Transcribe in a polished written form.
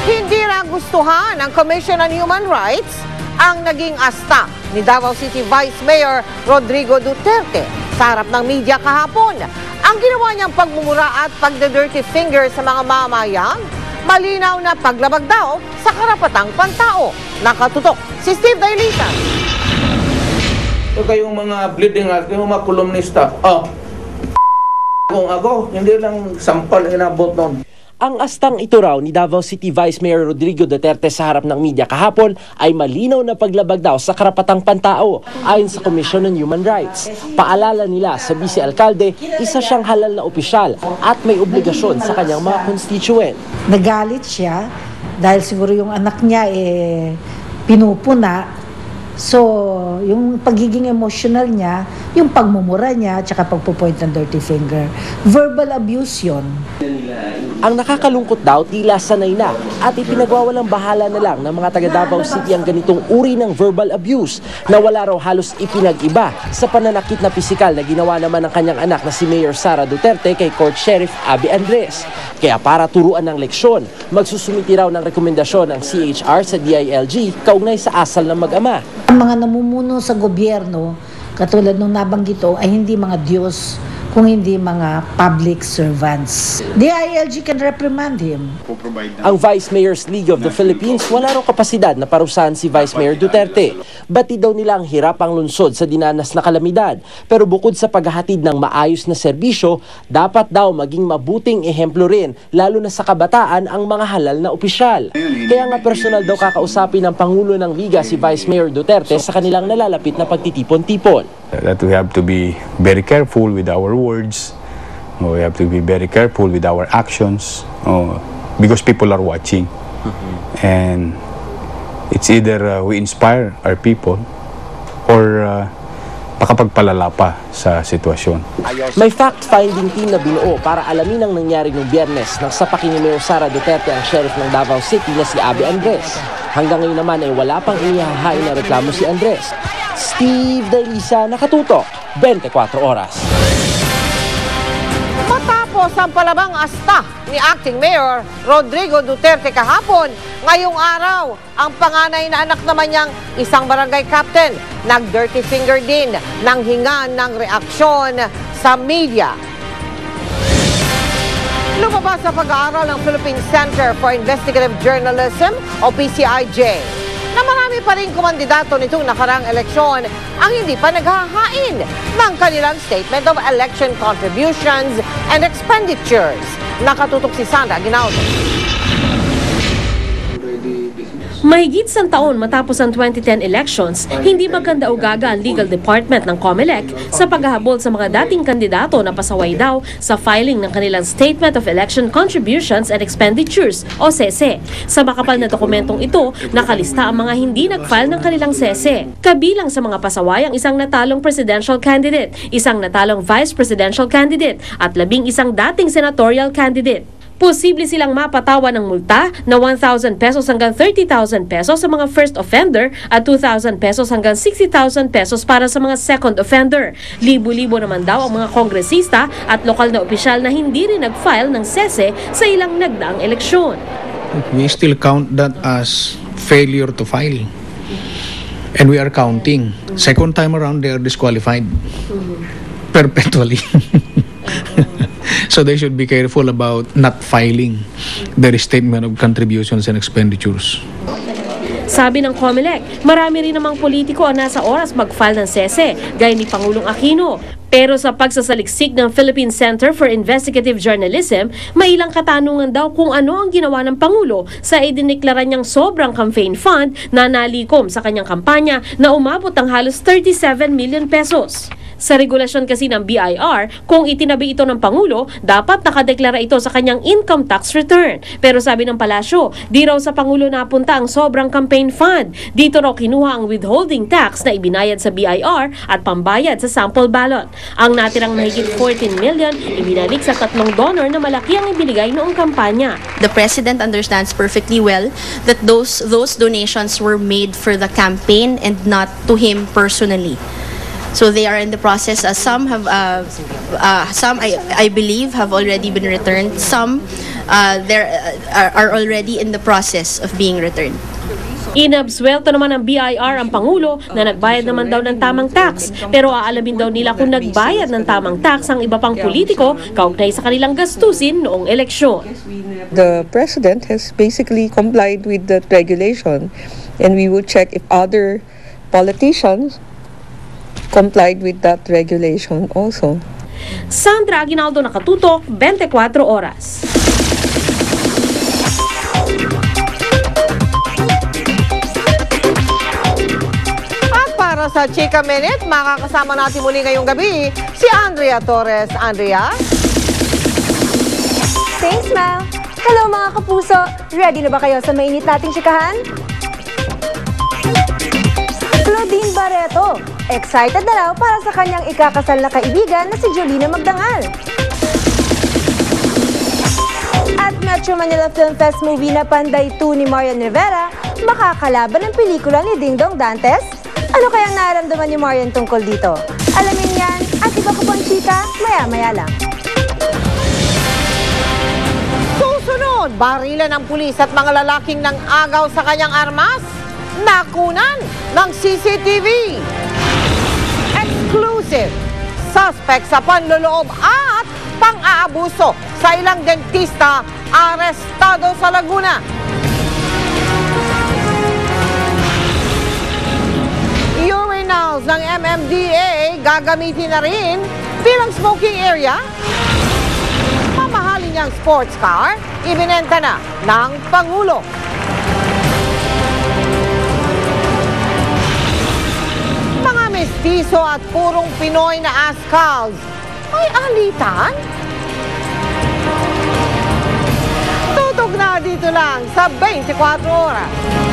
Hindi nagustuhan ng Commission on Human Rights ang naging asta ni Davao City Vice Mayor Rodrigo Duterte sa harap ng media kahapon. Ang ginawa niyang pagmumura at pagda-dirty finger sa mga mamamayang, malinaw na paglabag daw sa karapatang pantao. Nakatutok si Steve Dailita. Ito kayong mga bleeding heart, kayong mga kolumnista. Kung ako, hindi lang sampal inabot nun. Ang astang ito raw ni Davao City Vice Mayor Rodrigo Duterte sa harap ng media kahapon ay malinaw na paglabag daw sa karapatang pantao ayon sa Commission on Human Rights. Paalala nila sa Vice Alcalde, isa siyang halal na opisyal at may obligasyon sa kanyang mga constituent. Nagalit siya dahil siguro yung anak niya pinupuna. So, yung pagiging emotional niya, yung pagmumura niya, tsaka pagpupoint ng dirty finger. Verbal abuse yun. Ang nakakalungkot daw, tila sanay na at ipinagwawalang bahala na lang ng mga taga Davao City ang ganitong uri ng verbal abuse na wala raw halos ipinag-iba sa pananakit na pisikal na ginawa naman ng kanyang anak na si Mayor Sara Duterte kay Court Sheriff Abby Andres. Kaya para turuan ng leksyon, magsusumiti raw ng rekomendasyon ng CHR sa DILG kaugnay sa asal ng mag-ama. Ang mga namumuno sa gobyerno, katulad nung nabanggit ko, ay hindi mga Diyos, kung hindi mga public servants. DILG can reprimand him. Ang Vice Mayor's League of the Philippines wala raw kapasidad na parusahan si Vice Mayor Duterte. Batid daw nila ang hirap ang lungsod sa dinanas na kalamidad. Pero bukod sa paghahatid ng maayos na serbisyo, dapat daw maging mabuting ehemplo rin, lalo na sa kabataan, ang mga halal na opisyal. Kaya nga personal daw kakausapin ng Pangulo ng Liga si Vice Mayor Duterte sa kanilang nalalapit na pagtitipon-tipon. That we have to be very careful with our words. We have to be very careful with our actions because people are watching. And it's either we inspire our people or makapagpalala pa sa sitwasyon. May fact-finding team na binuo para alamin ang nangyari noong Biyernes nang sapakin ni Mayor Sara Duterte ang sheriff ng Davao City na si Abby Andres. Hanggang ngayon naman ay wala pang inihahain na reklamo si Andres. Steve Dailisa, Nakatutok, 24 Oras. Matapos ang palabang asta ni Acting Mayor Rodrigo Duterte kahapon, ngayong araw, ang panganay na anak naman niyang isang barangay captain, nag-dirty finger din ng hingan ng reaksyon sa media. Lumabas sa pag-aaral ng Philippine Center for Investigative Journalism o PCIJ na marami pa rin kumandidato nitong nakaraang eleksyon ang hindi pa naghahain ng kanilang Statement of Election Contributions and Expenditures. Nakatutok si Sandra Aguinaldo. Mahigit isang taon matapos ang 2010 elections, hindi magkanda-ugaga ang legal department ng COMELEC sa paghahabol sa mga dating kandidato na pasaway daw sa filing ng kanilang Statement of Election Contributions and Expenditures o SESE. Sa makapal na dokumentong ito, nakalista ang mga hindi nag-file ng kanilang SESE. Kabilang sa mga pasaway ang isang natalong presidential candidate, isang natalong vice presidential candidate at 11 dating senatorial candidate. Posible silang mapatawa ng multa na 1,000 pesos hanggang 30,000 pesos sa mga first offender at 2,000 pesos hanggang 60,000 pesos para sa mga second offender. Libo-libo naman daw ang mga kongresista at lokal na opisyal na hindi rin nag-file ng SESE sa ilang nagdaang eleksyon. We still count that as failure to file. And we are counting. Second time around, they are disqualified perpetually. So they should be careful about not filing their statement of contributions and expenditures. Sabi ng COMELEC, marami rin namang politiko ang nasa oras mag-file ng SESE, gaya ni Pangulong Aquino. Pero sa pagsasaliksik ng Philippine Center for Investigative Journalism, may ilang katanungan daw kung ano ang ginawa ng Pangulo sa idineklara niyang sobrang campaign fund na nalikom sa kanyang kampanya na umabot ng halos 37 million pesos. Sa regulasyon kasi ng BIR, kung itinabi ito ng Pangulo, dapat nakadeklara ito sa kanyang income tax return. Pero sabi ng palasyo, di raw sa Pangulo napunta ang sobrang campaign fund. Dito raw kinuha ang withholding tax na ibinayad sa BIR at pambayad sa sample ballot. Ang natirang mahigit 14 million, ibinalik sa tatlong donor na malaki ang ibinigay noong kampanya. The President understands perfectly well that those donations were made for the campaign and not to him personally. So they are in the process. Some have, I believe, have already been returned. Some are already in the process of being returned. Inabsuelto naman ng BIR ang Pangulo na nagbayad naman daw ng tamang tax, pero aalamin daw nila kung nagbayad ng tamang tax ang iba pang politiko kaugnay sa kanilang gastusin noong eleksyon. The President has basically complied with that regulation, and we will check if other politicians complied with that regulation also. Sandra Aguinaldo, Nakatutok, 24 Oras. Para sa Chika Minute, makakasama natin muli ngayong gabi si Andrea Torres. Andrea? Thanks, Mal. Hello mga kapuso! Ready na ba kayo sa mainit nating chikahan? Claudine Barreto, excited na raw para sa kanyang ikakasal na kaibigan na si Jolina Magdangal. At Metro Manila Film Fest movie na Panday 2 ni Marian Rivera, makakalaban ng pelikula ni Ding Dong Dantes? Ano kayang nararamdaman ni Marian tungkol dito? Alamin yan at iba ko pang chika, maya-maya lang. Susunod, barilan ng pulis at mga lalaking nang agaw sa kanyang armas, nakunan ng CCTV. Exclusive, suspect sa panloloob at pang-aabuso sa ilang dentista arestado sa Laguna. Urinals ng MMDA gagamitin na rin bilang smoking area. Mamahalin niyang sports car, ibinenta na ng Pangulo. Mga mestizo at purong Pinoy na ASCALs, may alitan? Tutok na dito lang sa 24 Oras.